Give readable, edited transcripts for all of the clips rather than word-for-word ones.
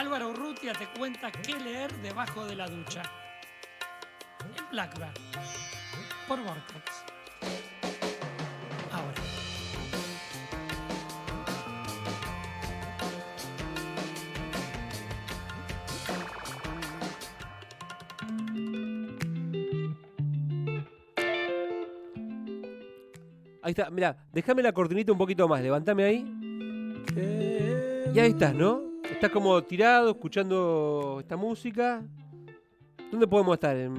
Álvaro Urrutia te cuenta qué leer debajo de la ducha. En Blackberry, por Vortex. Ahora. Ahí está, mirá, déjame la cortinita un poquito más, levantame ahí. Y ahí estás, ¿no? Estás como tirado, escuchando esta música. ¿Dónde podemos estar? En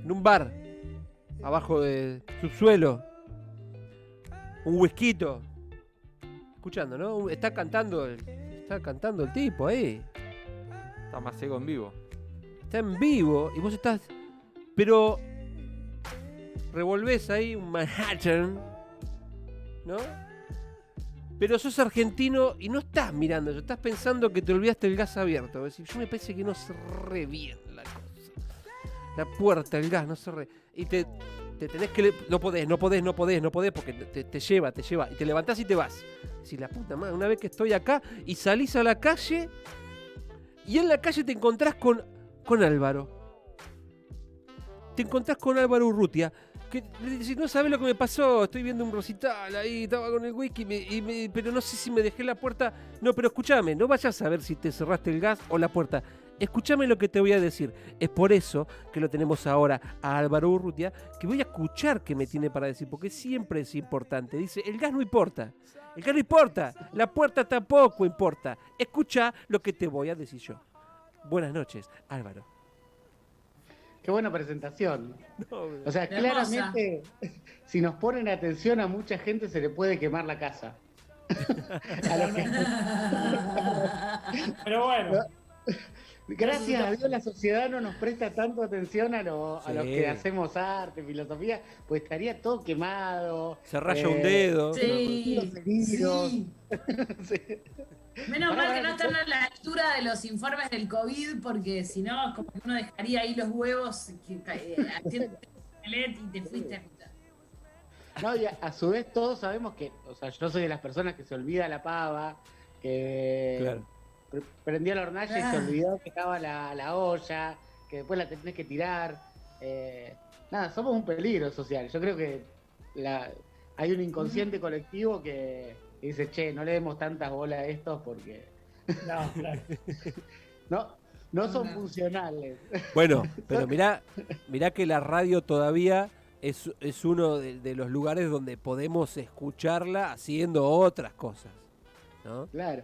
un bar, abajo de subsuelo. Un whisky. Escuchando, ¿no? Está cantando el tipo ahí. Está más ciego en vivo. Está en vivo y vos estás... Pero revolvés ahí un Manhattan, ¿no? Pero sos argentino y no estás mirando eso, estás pensando que te olvidaste el gas abierto. Es decir, yo me parece que no se re bien la cosa. La puerta, el gas, no se re... Y te tenés que... No podés, porque te lleva. Y te levantás y te vas. Si la puta madre, una vez que estoy acá y salís a la calle y en la calle te encontrás con Álvaro. Te encontrás con Álvaro Urrutia, que le dice, no sabés lo que me pasó, estoy viendo un recital ahí, estaba con el whisky, pero no sé si me dejé la puerta. No, pero escúchame, no vayas a ver si te cerraste el gas o la puerta. Escúchame lo que te voy a decir. Es por eso que lo tenemos ahora a Álvaro Urrutia, que voy a escuchar qué me tiene para decir, porque siempre es importante. Dice, el gas no importa, la puerta tampoco importa. Escucha lo que te voy a decir yo. Buenas noches, Álvaro. Qué buena presentación. No, O sea, Hermosa. claramente, si nos ponen atención, a mucha gente se le puede quemar la casa. A los que- Pero bueno. Gracias a Dios la sociedad no nos presta tanto atención a los Sí. que hacemos arte, filosofía, pues estaría todo quemado. Se raya un dedo. Sí, heridos. sí. Sí. Menos Pará, mal que pará, no están a la altura de los informes del COVID, porque si no, como que uno dejaría ahí los huevos haciendo y te fuiste a puta. No, y a su vez todos sabemos que, o sea, yo soy de las personas que se olvida la pava, que Claro. prendió la hornalla y se olvidó que estaba la olla, que después la tenés que tirar. Nada, somos un peligro social. Yo creo que hay un inconsciente colectivo que dice, che, no le demos tantas bolas a estos porque No, claro. no son funcionales. Bueno, pero mirá que la radio todavía es uno de los lugares donde podemos escucharla haciendo otras cosas, ¿no? Claro.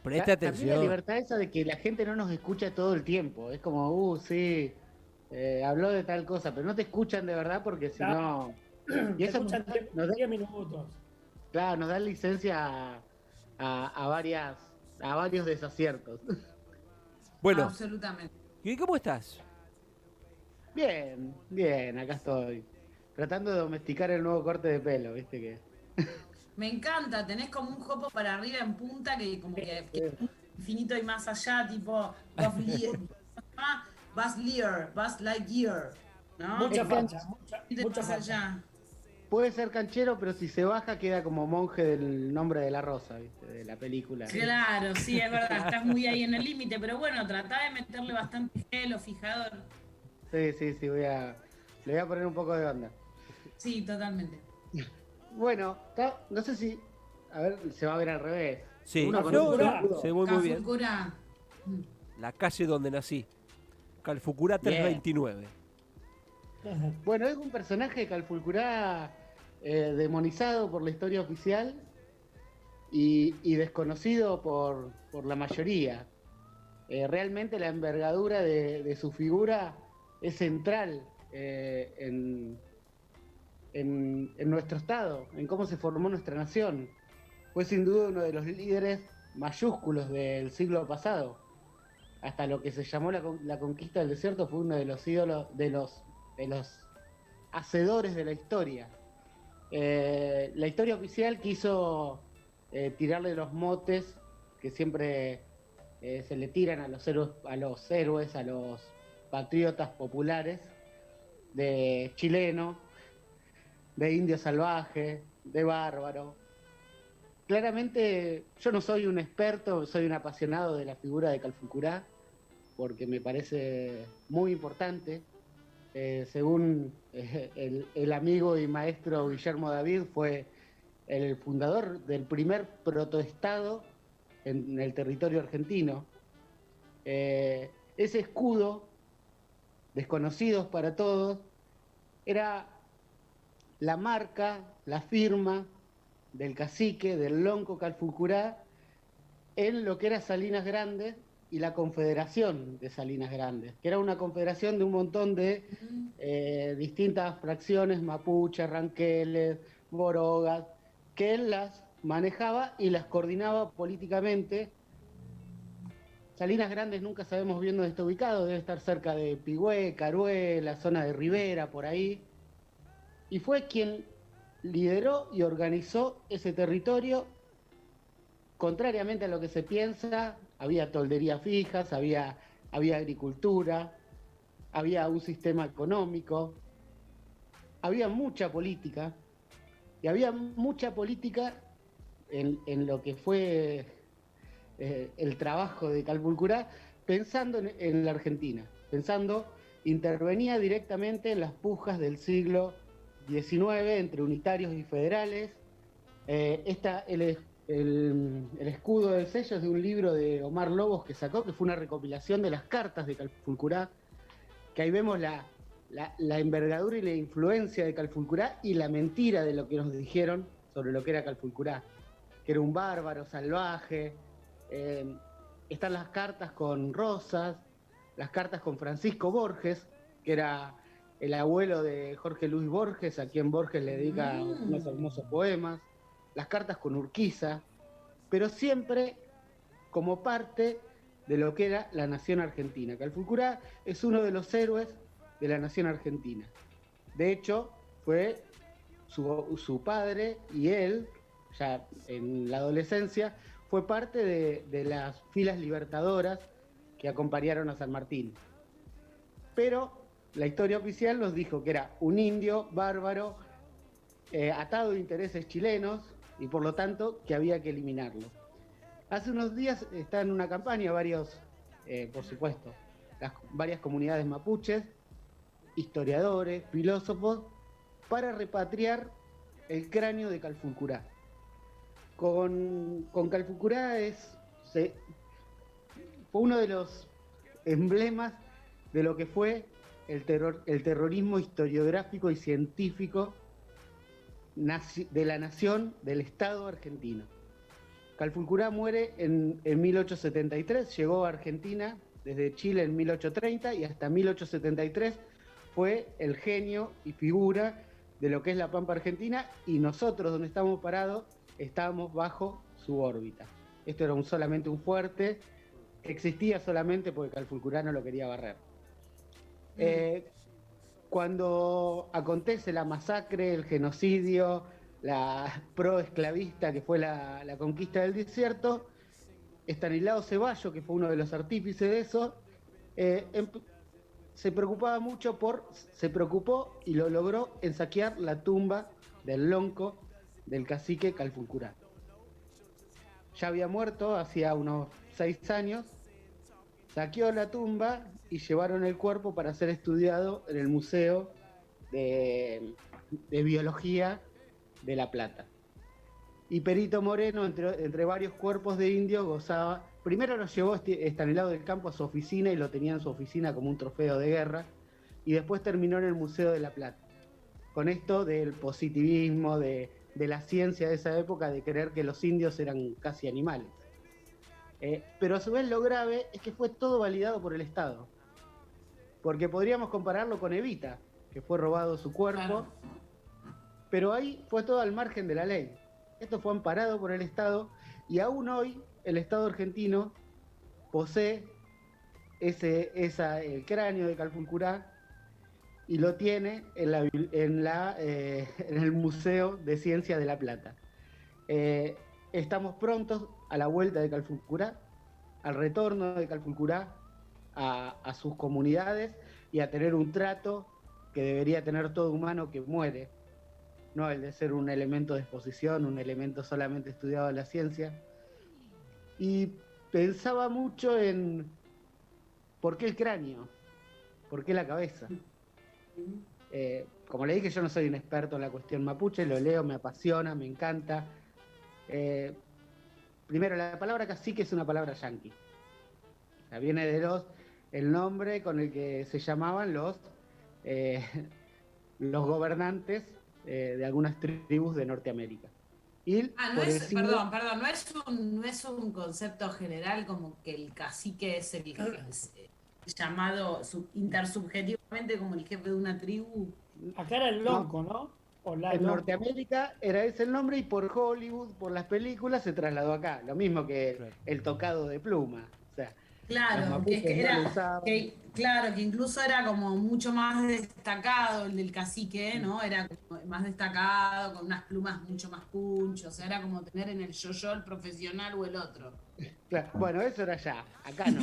Presta También la atención. libertad esa de que la gente no nos escucha todo el tiempo. Es como, sí, habló de tal cosa, pero no te escuchan de verdad porque si no... Y eso escuchan nos da, 10 minutos. claro, nos da licencia a varios desaciertos. Bueno, Absolutamente. ¿y cómo estás? Bien, bien, acá estoy. Tratando de domesticar el nuevo corte de pelo, ¿viste que? Me encanta, tenés como un jopo para arriba en punta que como que infinito y más allá, tipo Buzz Lightyear, ¿no? Mucha Es facha, Infinito y mucha más facha. allá. Puede ser canchero, pero si se baja queda como monje del nombre de la rosa, ¿viste? De la película. Claro, sí, es verdad, estás muy ahí en el límite, pero bueno, tratá de meterle bastante gel o fijador. Sí, le voy a poner un poco de onda. Sí, totalmente. Bueno, no sé si. A ver, se va a ver al revés. Sí, Uno no, conoce no, Calfucurá. se ve muy bien. Cafulcura. La calle donde nací. Calfucurá Bien. 329. Bueno, es un personaje de Calfulcurá demonizado por la historia oficial y desconocido por la mayoría. Realmente la envergadura de su figura es central en nuestro estado, en cómo se formó nuestra nación. Fue sin duda uno de los líderes mayúsculos del siglo pasado. Hasta lo que se llamó la conquista del desierto fue uno de los ídolos, de los hacedores de la historia. La historia oficial quiso tirarle los motes que siempre se le tiran a los patriotas populares, de chileno, de indio salvaje, de bárbaro. claramente yo no soy un experto, soy un apasionado de la figura de Calfucurá, porque me parece muy importante. Según el amigo y maestro Guillermo David, fue el fundador del primer protoestado en el territorio argentino. Ese escudo, desconocidos para todos, era la marca, la firma del cacique, del lonco Calfucurá, en lo que era Salinas Grandes y la Confederación de Salinas Grandes, que era una confederación de un montón de distintas fracciones, mapuches, ranqueles, borogas, que él las manejaba y las coordinaba políticamente. Salinas Grandes nunca sabemos bien dónde está ubicado, debe estar cerca de Pigüé, Carué, la zona de Rivera, por ahí. Y fue quien lideró y organizó ese territorio. Contrariamente a lo que se piensa, había tolderías fijas, había agricultura, había un sistema económico, había mucha política, y había mucha política en lo que fue el trabajo de Calfucurá, pensando en la Argentina, intervenía directamente en las pujas del siglo XIX entre unitarios y federales. El escudo del sello es de un libro de Omar Lobos que sacó, que fue una recopilación de las cartas de Calfucurá, que ahí vemos la envergadura y la influencia de Calfucurá y la mentira de lo que nos dijeron sobre lo que era Calfucurá, que era un bárbaro salvaje. Están las cartas con Rosas, las cartas con Francisco Borges, que era el abuelo de Jorge Luis Borges, a quien Borges le dedica unos hermosos poemas, las cartas con Urquiza, pero siempre como parte de lo que era la nación argentina. Calfucurá es uno de los héroes de la nación argentina. De hecho, fue su padre y él, ya en la adolescencia, fue parte de las filas libertadoras que acompañaron a San Martín. Pero la historia oficial nos dijo que era un indio bárbaro, atado de intereses chilenos, y por lo tanto que había que eliminarlo. Hace unos días está en una campaña por supuesto, varias comunidades mapuches, historiadores, filósofos, para repatriar el cráneo de Calfucurá. Con Calfucurá fue uno de los emblemas de lo que fue el terrorismo historiográfico y científico de la nación, del Estado argentino. Calfucurá muere en 1873, llegó a Argentina desde Chile en 1830 y hasta 1873 fue el genio y figura de lo que es la Pampa Argentina, y nosotros, donde estamos parados, estábamos bajo su órbita. Esto era solamente un fuerte que existía solamente porque Calfucurá no lo quería barrer. Cuando acontece la masacre, el genocidio, la proesclavista que fue la conquista del desierto, Estanislao Ceballos, que fue uno de los artífices de eso, se preocupó y lo logró en saquear la tumba del lonco del cacique Calfucurá. Ya había muerto hacía unos 6 años, saqueó la tumba y llevaron el cuerpo para ser estudiado en el Museo de Biología de La Plata. Y Perito Moreno, entre varios cuerpos de indios, gozaba. Primero lo llevó Estanislao del Campo a su oficina y lo tenía en su oficina como un trofeo de guerra, y después terminó en el Museo de La Plata. Con esto del positivismo, de la ciencia de esa época, de creer que los indios eran casi animales. Pero a su vez lo grave es que fue todo validado por el Estado. Porque podríamos compararlo con Evita, que fue robado su cuerpo, claro, pero ahí fue todo al margen de la ley. Esto fue amparado por el Estado, y aún hoy el Estado argentino posee el cráneo de Calfucurá y lo tiene en el Museo de Ciencia de La Plata. Estamos prontos a la vuelta de Calfucurá, al retorno de Calfucurá a sus comunidades y a tener un trato que debería tener todo humano que muere. no el de ser un elemento de exposición, un elemento solamente estudiado en la ciencia. Y pensaba mucho en por qué el cráneo, por qué la cabeza. Como le dije, yo no soy un experto en la cuestión mapuche, lo leo, me apasiona, me encanta. Primero, la palabra cacique es una palabra yanqui. O sea, viene de el nombre con el que se llamaban los gobernantes de algunas tribus de Norteamérica. Y no es, perdón, no es un concepto general como que el cacique es el llamado intersubjetivamente como el jefe de una tribu. Acá era el lonco, ¿no? O la En lonco. Norteamérica era ese el nombre y por Hollywood, por las películas, se trasladó acá. Lo mismo que Claro. el tocado de pluma. O sea, los Claro, mapuches que no lo era, usaban. claro, que incluso era como mucho más destacado el del cacique, ¿no? Era como más destacado, con unas plumas mucho más puncho, o sea, era como tener en el yo-yo el profesional o el otro. Claro, bueno, eso era allá, acá no.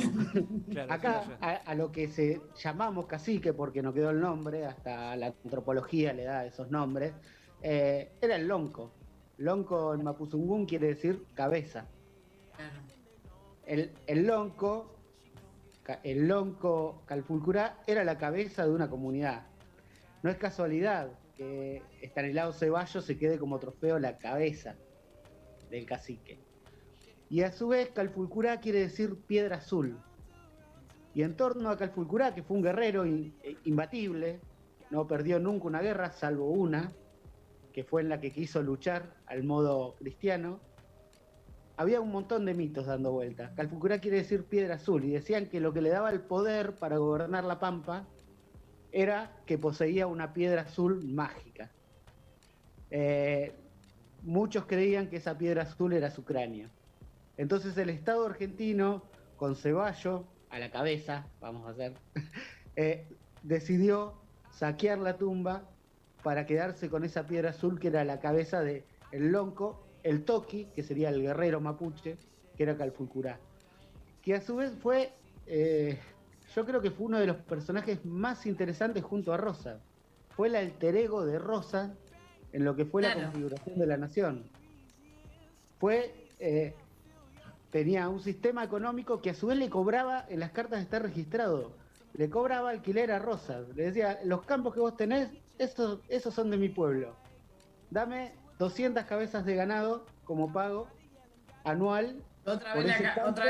Claro, Acá eso era a lo que se llamamos cacique, porque no quedó el nombre, hasta la antropología le da esos nombres, era el lonco. Lonco en Mapuzungún quiere decir cabeza. Claro. El lonco Calfulcurá era la cabeza de una comunidad. No es casualidad que Estanislao Ceballos se quede como trofeo la cabeza del cacique. Y a su vez Calfulcurá quiere decir piedra azul. Y en torno a Calfulcurá, que fue un guerrero imbatible, no perdió nunca una guerra, salvo una, que fue en la que quiso luchar al modo cristiano, había un montón de mitos dando vueltas. Calfulcurá quiere decir piedra azul, y decían que lo que le daba el poder para gobernar la Pampa era que poseía una piedra azul mágica. Muchos creían que esa piedra azul era su cráneo. Entonces el Estado argentino, con Ceballos a la cabeza, vamos a hacer, decidió saquear la tumba para quedarse con esa piedra azul que era la cabeza del lonco, el toqui, que sería el guerrero mapuche, que era Calfulcurá. Que a su vez fue, yo creo que fue uno de los personajes más interesantes junto a Rosa. Fue el alter ego de Rosa en lo que fue la configuración de la nación. Tenía un sistema económico que a su vez le cobraba en las cartas de estar registrado. Le cobraba alquiler a Rosa. Le decía, los campos que vos tenés, esos son de mi pueblo. Dame 200 cabezas de ganado como pago anual. Otra vez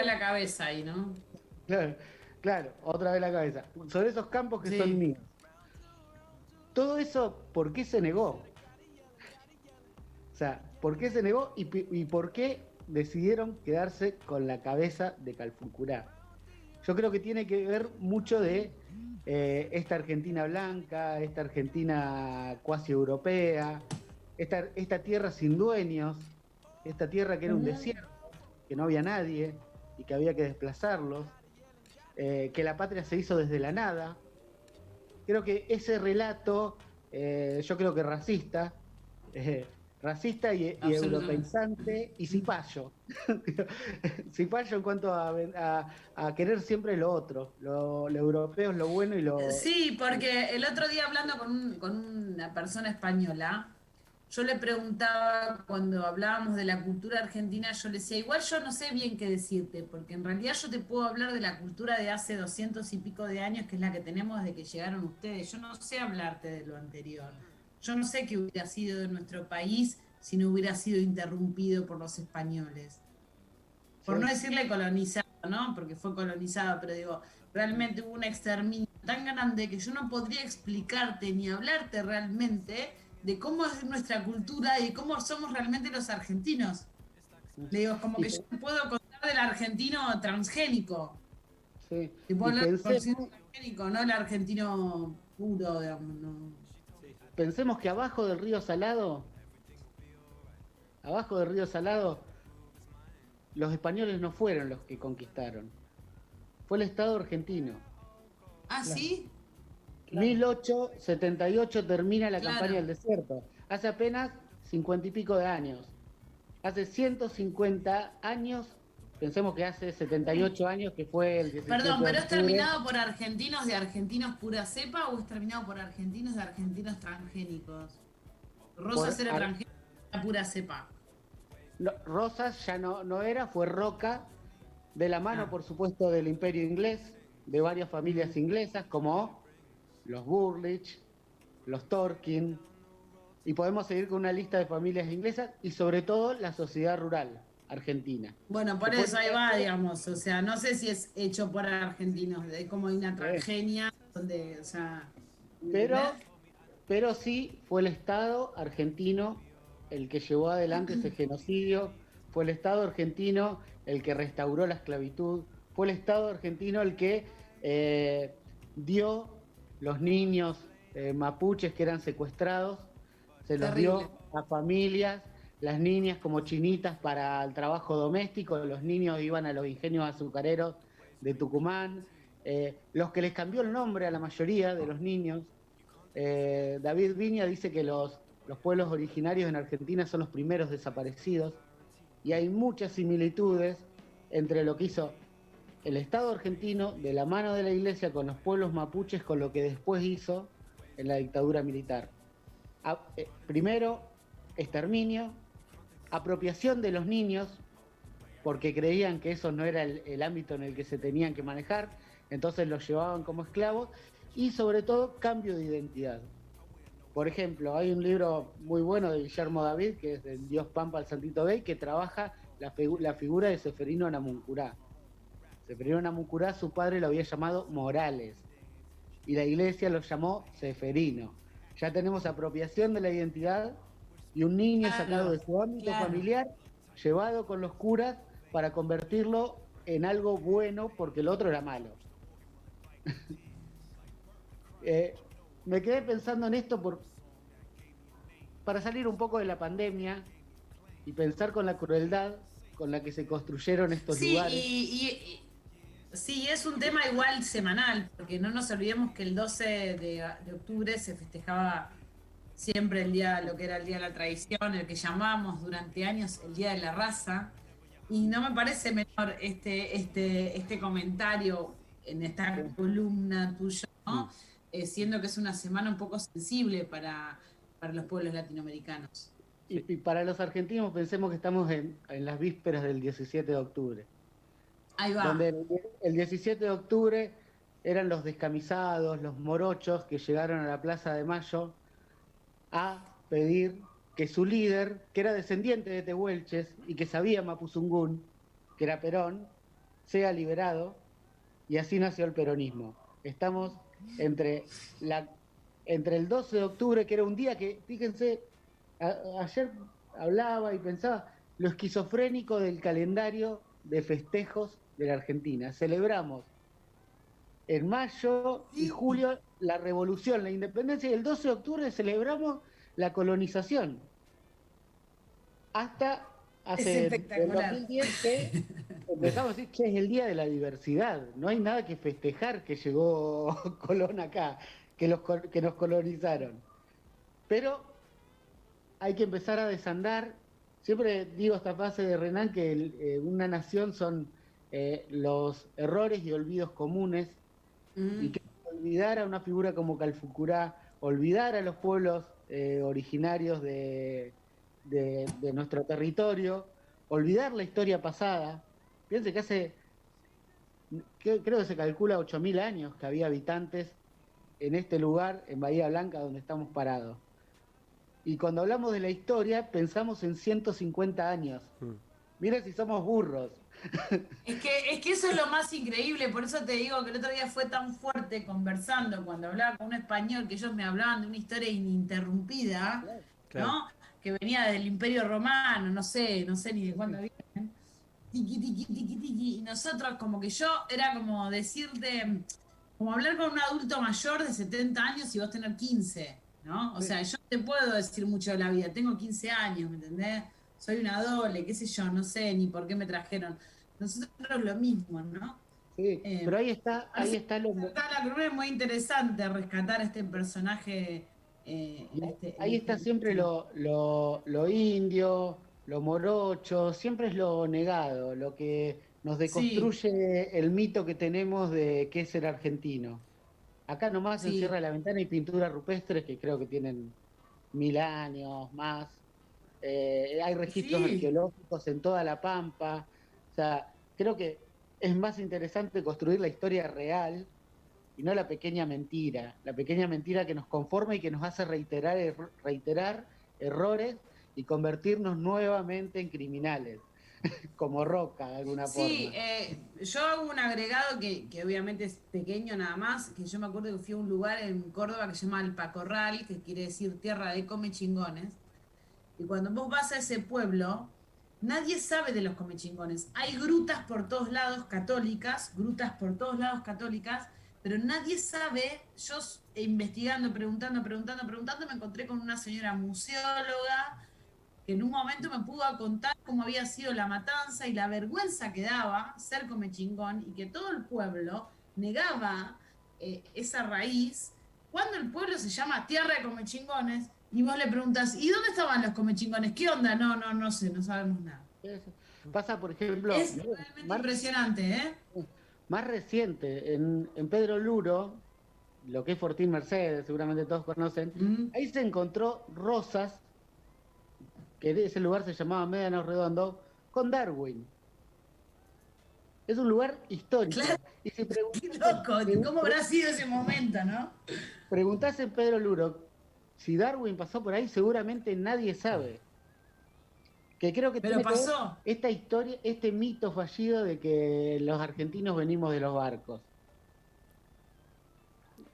la cabeza ahí, ¿no? Claro, otra vez la cabeza. Sobre esos campos que son míos. Todo eso, ¿por qué se negó? O sea, ¿por qué se negó y por qué decidieron quedarse con la cabeza de Calfulcurá? Yo creo que tiene que ver mucho de esta Argentina blanca, esta Argentina cuasi europea, esta tierra sin dueños, esta tierra que era un desierto, que no había nadie y que había que desplazarlos, que la patria se hizo desde la nada. Creo que ese relato, yo creo que racista y europeizante y cipayo. Cipayo en cuanto a querer siempre lo otro, lo europeo es lo bueno y lo... Sí, porque el otro día hablando con una persona española, yo le preguntaba, cuando hablábamos de la cultura argentina, yo le decía, igual yo no sé bien qué decirte, porque en realidad yo te puedo hablar de la cultura de hace 200 y pico de años, que es la que tenemos desde que llegaron ustedes. Yo no sé hablarte de lo anterior. Yo no sé qué hubiera sido de nuestro país si no hubiera sido interrumpido por los españoles. Por no decirle colonizado, ¿no? Porque fue colonizado, pero digo, realmente hubo un exterminio tan grande que yo no podría explicarte ni hablarte realmente de cómo es nuestra cultura y cómo somos realmente los argentinos. Le digo, como que yo no puedo contar del argentino transgénico. Sí. Te puedo hablar del argentino transgénico, no el argentino puro, digamos, no. Pensemos que abajo del río Salado, los españoles no fueron los que conquistaron. Fue el Estado argentino. ¿Ah, sí? 1878 termina la campaña del desierto. Hace apenas 50 y pico de años. Hace 150 años, pensemos que hace 78 años que fue el 17 Perdón, de ¿pero es octubre. terminado por argentinos de argentinos pura cepa o es terminado por argentinos de argentinos transgénicos? Rosas Por era Ar- extranjero, la pura cepa. No, Rosas ya no era, fue Roca, de la mano, Ah. por supuesto, del Imperio Inglés, de varias familias inglesas, como los Burlich, los Torkin, y podemos seguir con una lista de familias inglesas y sobre todo la sociedad rural argentina. Bueno, por Que fue eso ahí va, digamos. O sea, no sé si es hecho por argentinos, de como hay una transgenia donde, o sea, ¿me entendés? pero, pero sí fue el Estado argentino el que llevó adelante ese genocidio, fue el Estado argentino el que restauró la esclavitud, fue el Estado argentino el que dio los niños mapuches que eran secuestrados, se los Terrible. dio a familias, las niñas como chinitas para el trabajo doméstico, los niños iban a los ingenios azucareros de Tucumán, los que les cambió el nombre a la mayoría de los niños. David Viña dice que los pueblos originarios en Argentina son los primeros desaparecidos y hay muchas similitudes entre lo que hizo el Estado argentino de la mano de la Iglesia con los pueblos mapuches con lo que después hizo en la dictadura militar. Primero, exterminio, apropiación de los niños, porque creían que eso no era el ámbito en el que se tenían que manejar, entonces los llevaban como esclavos, y sobre todo cambio de identidad. Por ejemplo, hay un libro muy bueno de Guillermo David, que es del Dios Pampa al Santito Bey, que trabaja la figura de Seferino Namuncurá. Seferino Namuncurá, su padre lo había llamado Morales, y la iglesia lo llamó Seferino. Ya tenemos apropiación de la identidad y un niño sacado de su ámbito familiar, llevado con los curas para convertirlo en algo bueno porque el otro era malo. Me quedé pensando en esto para salir un poco de la pandemia y pensar con la crueldad con la que se construyeron estos Sí, lugares. sí, es un tema igual semanal, porque no nos olvidemos que el 12 de octubre se festejaba siempre el día, lo que era el Día de la Tradición, el que llamamos durante años el Día de la Raza, y no me parece menor este comentario en esta columna tuya, ¿no? Siendo que es una semana un poco sensible para los pueblos latinoamericanos. Y para los argentinos pensemos que estamos en las vísperas del 17 de octubre, Ahí va. donde el 17 de octubre eran los descamisados, los morochos que llegaron a la Plaza de Mayo a pedir que su líder, que era descendiente de tehuelches y que sabía mapuzungún, que era Perón, sea liberado, y así nació el peronismo. Estamos entre el 12 de octubre, que era un día que, fíjense, ayer hablaba y pensaba lo esquizofrénico del calendario de festejos de la Argentina. Celebramos en mayo y julio la revolución, la independencia, y el 12 de octubre celebramos la colonización. Hasta hace el 2010 que empezamos a decir que es el día de la diversidad. No hay nada que festejar que llegó Colón acá, que nos colonizaron. Pero hay que empezar a desandar. Siempre digo esta frase de Renan que una nación son los errores y olvidos comunes, y que olvidar a una figura como Calfucurá, olvidar a los pueblos originarios de nuestro territorio, olvidar la historia pasada. Piense que creo que se calcula 8.000 años que había habitantes en este lugar, en Bahía Blanca, donde estamos parados. Y cuando hablamos de la historia, pensamos en 150 años. Mira si somos burros. Es que eso es lo más increíble, por eso te digo que el otro día fue tan fuerte conversando cuando hablaba con un español, que ellos me hablaban de una historia ininterrumpida, Claro. ¿no? Que venía del Imperio Romano, no sé ni de cuándo vienen. Tiki, tiki, tiki, tiki. Y nosotros, como que yo, era como decirte, como hablar con un adulto mayor de 70 años y vos tener 15, ¿no? O sea, yo no te puedo decir mucho de la vida, tengo 15 años, ¿me entendés? Soy una dole, qué sé yo, no sé ni por qué me trajeron. Nosotros lo mismo, ¿no? Sí, pero ahí está lo... La cruz es muy interesante rescatar este personaje. Ahí está siempre lo indio, lo morocho, siempre es lo negado, lo que nos Sí, deconstruye el mito que tenemos de qué es ser argentino. Acá nomás sí. encierra la ventana y pinturas rupestres que creo que tienen 1000 años más. Hay registros Sí. arqueológicos en toda la Pampa. O sea, creo que es más interesante construir la historia real y no la pequeña mentira que nos conforma y que nos hace reiterar errores y convertirnos nuevamente en criminales, como Roca de alguna Sí, forma. yo hago un agregado que obviamente es pequeño nada más, que yo me acuerdo que fui a un lugar en Córdoba que se llama Alpacorral, que quiere decir tierra de comechingones, y cuando vos vas a ese pueblo, nadie sabe de los comechingones. Hay grutas por todos lados católicas, grutas por todos lados católicas, pero nadie sabe. Yo investigando, preguntando, me encontré con una señora museóloga que en un momento me pudo contar cómo había sido la matanza y la vergüenza que daba ser comechingón y que todo el pueblo negaba esa raíz, cuando el pueblo se llama tierra de comechingones y vos le preguntas, ¿y dónde estaban los comechingones? ¿Qué onda? No sé, no sabemos nada. Eso. Pasa, por ejemplo, Es realmente más, impresionante, ¿eh? más reciente, en Pedro Luro, lo que es Fortín Mercedes, seguramente todos conocen, Mm. ahí se encontró Rosas, que de ese lugar se llamaba Médanos Redondo, con Darwin. Es un lugar histórico. Claro, Y si qué loco, ¿cómo habrá sido ese momento, no? preguntás en Pedro Luro si Darwin pasó por ahí, seguramente nadie sabe. Que creo que Pero tiene que ver pasó. esta historia, este mito fallido de que los argentinos venimos de los barcos.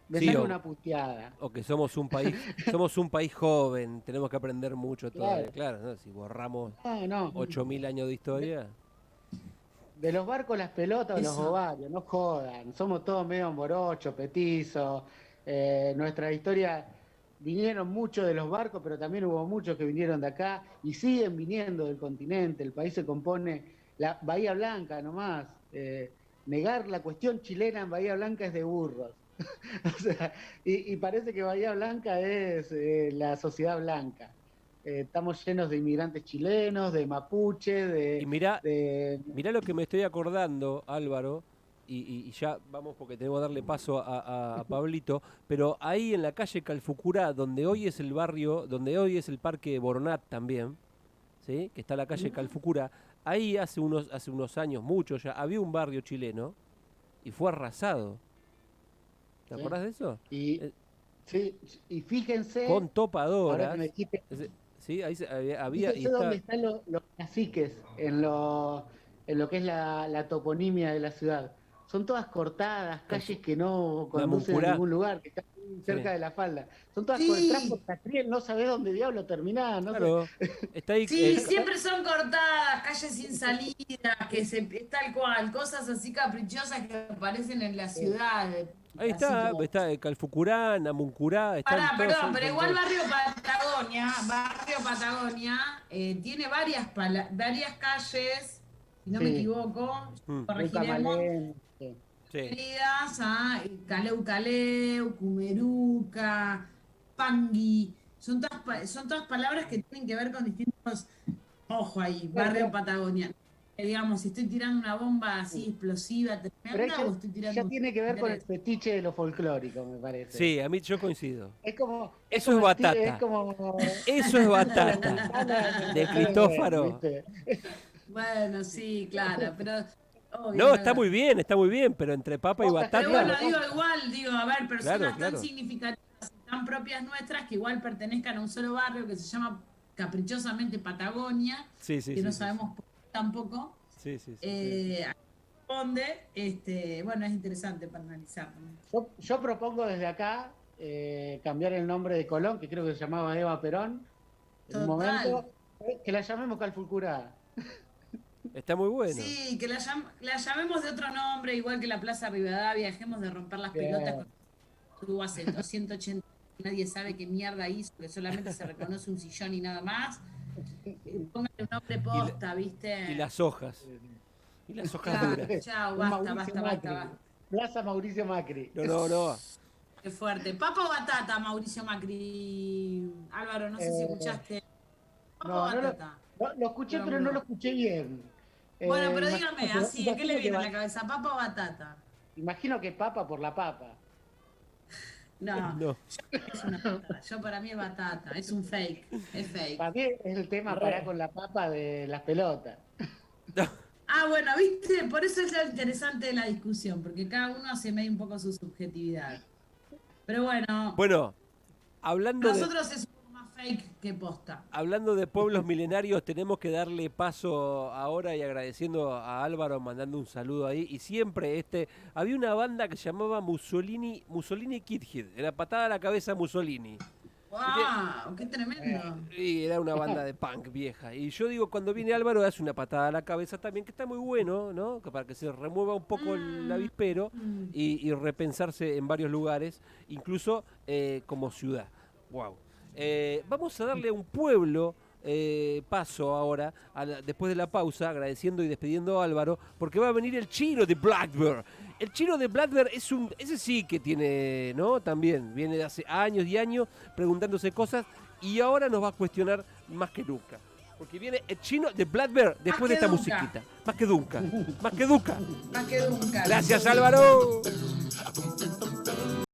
Me Sí, sale una puteada. o que somos un país joven, tenemos que aprender mucho todavía. Claro. Claro, ¿no? Si borramos No. 8000 años de historia. De los barcos las pelotas o los Eso. ovarios, no jodan. Somos todos medio morochos, petizos. Nuestra historia vinieron muchos de los barcos, pero también hubo muchos que vinieron de acá y siguen viniendo del continente. El país se compone, la Bahía Blanca nomás. Negar la cuestión chilena en Bahía Blanca es de burros. O sea, y parece que Bahía Blanca es la sociedad blanca. Estamos llenos de inmigrantes chilenos, de mapuches, Y mirá, de mirá lo que me estoy acordando, Álvaro, y ya vamos porque tenemos que darle paso a Pablito, pero ahí en la calle Calfucurá, donde hoy es el barrio, donde hoy es el Parque Boronat también, ¿sí? Que está la calle Calfucurá, ahí hace unos años, muchos ya, había un barrio chileno y fue arrasado. ¿Te Sí. acordás de eso? Y, Eh, sí, y fíjense, Con ahora que topadoras, me dijiste, ¿sí? Ahí había, y fíjense dónde está, están los caciques en lo que es la toponimia de la ciudad. Son todas cortadas, calles que no conducen a Namuncurá, ningún lugar, que están sí. cerca de la falda. Son todas cortadas por Sí, Catriel, no sabés dónde diablo terminás, no sé. Claro, está ahí, sí, siempre son cortadas, calles sin salida, es tal cual, cosas así caprichosas que aparecen en la ciudad, ahí así está, como... está Calfucurá, Namuncurá, están Pará, todos perdón, ahí, pero son igual todos. Barrio Patagonia, tiene varias calles, si no me Sí, equivoco, Mm, Luca corregiremos, Malén, sí. sí. referidas a Caleu, Cumeruca, Pangui, son todas palabras que tienen que ver con distintos, ojo ahí, Bueno, Barrio Patagonia. Digamos, si estoy tirando una bomba así explosiva, pero ahí tremenda, o estoy ya tirando un... tiene que ver con el fetiche de lo folclórico, me parece. Sí, a mí yo coincido. Es Eso es como es batata. como Eso es la batata. ventana en De el Rey, Cristófaro. ¿viste? Bueno, sí, claro, pero obvio, No, es verdad. está muy bien, pero entre papa y Vos Pero bueno, batata. digo, a ver, personas Claro. tan significativas y tan propias nuestras que igual pertenezcan a un solo barrio que se llama caprichosamente Patagonia, Sí, sí, que sí. no Sí, sabemos por qué tampoco, sí, sí, sí. a dónde, bueno, es interesante para analizar, ¿no? Yo propongo desde acá cambiar el nombre de Colón, que creo que se llamaba Eva Perón, en un Total. momento, que la llamemos Calfulcurá. Está muy bueno. Sí, que la llamemos de otro nombre, igual que la Plaza Rivadavia, dejemos de romper las pelotas Bien. con estuvo hace 280 y nadie sabe qué mierda hizo, que solamente se reconoce un sillón y nada más. Póngale un nombre posta, Y ¿viste? las hojas. Y las hojas Claro, duras. chao, Un basta, Mauricio basta. Macri. Plaza Mauricio Macri. No. Qué fuerte. ¿Papa o batata, Mauricio Macri? Álvaro, no sé si Eh, escuchaste. ¿Papa o no, batata? lo escuché, pero no lo escuché bien. Bueno, pero Imagino dígame, así, ¿qué le imagino viene a la cabeza? ¿Papa o batata? imagino que papa por la papa. No, No. es una batata. Yo para mí es batata, es un fake, es fake. Para mí es el tema para con la papa de las pelotas. Ah, bueno, viste, por eso es lo interesante de la discusión, porque cada uno hace medio un poco su subjetividad. Pero bueno, Bueno, hablando de, nosotros es un poco más fake que posta. hablando de pueblos milenarios, tenemos que darle paso ahora y agradeciendo a Álvaro, mandando un saludo ahí. Y siempre había una banda que se llamaba Mussolini Kid Hit, era patada a la cabeza Mussolini. ¡Wow! ¡Qué tremendo! Y era una banda de punk vieja. Y yo digo, cuando viene Álvaro, hace una patada a la cabeza también, que está muy bueno, ¿no? Que para que se remueva un poco el avispero y repensarse en varios lugares, incluso como ciudad. ¡Wow! Vamos a darle a un pueblo paso ahora, después de la pausa, agradeciendo y despidiendo a Álvaro, porque va a venir el Chino de Blackbird. El Chino de Blackbird ese sí que tiene, ¿no? También viene de hace años y años preguntándose cosas y ahora nos va a cuestionar más que nunca. Porque viene el Chino de Blackbird después de esta nunca. musiquita. Más que nunca. Más que nunca. Más que nunca. Gracias, Álvaro.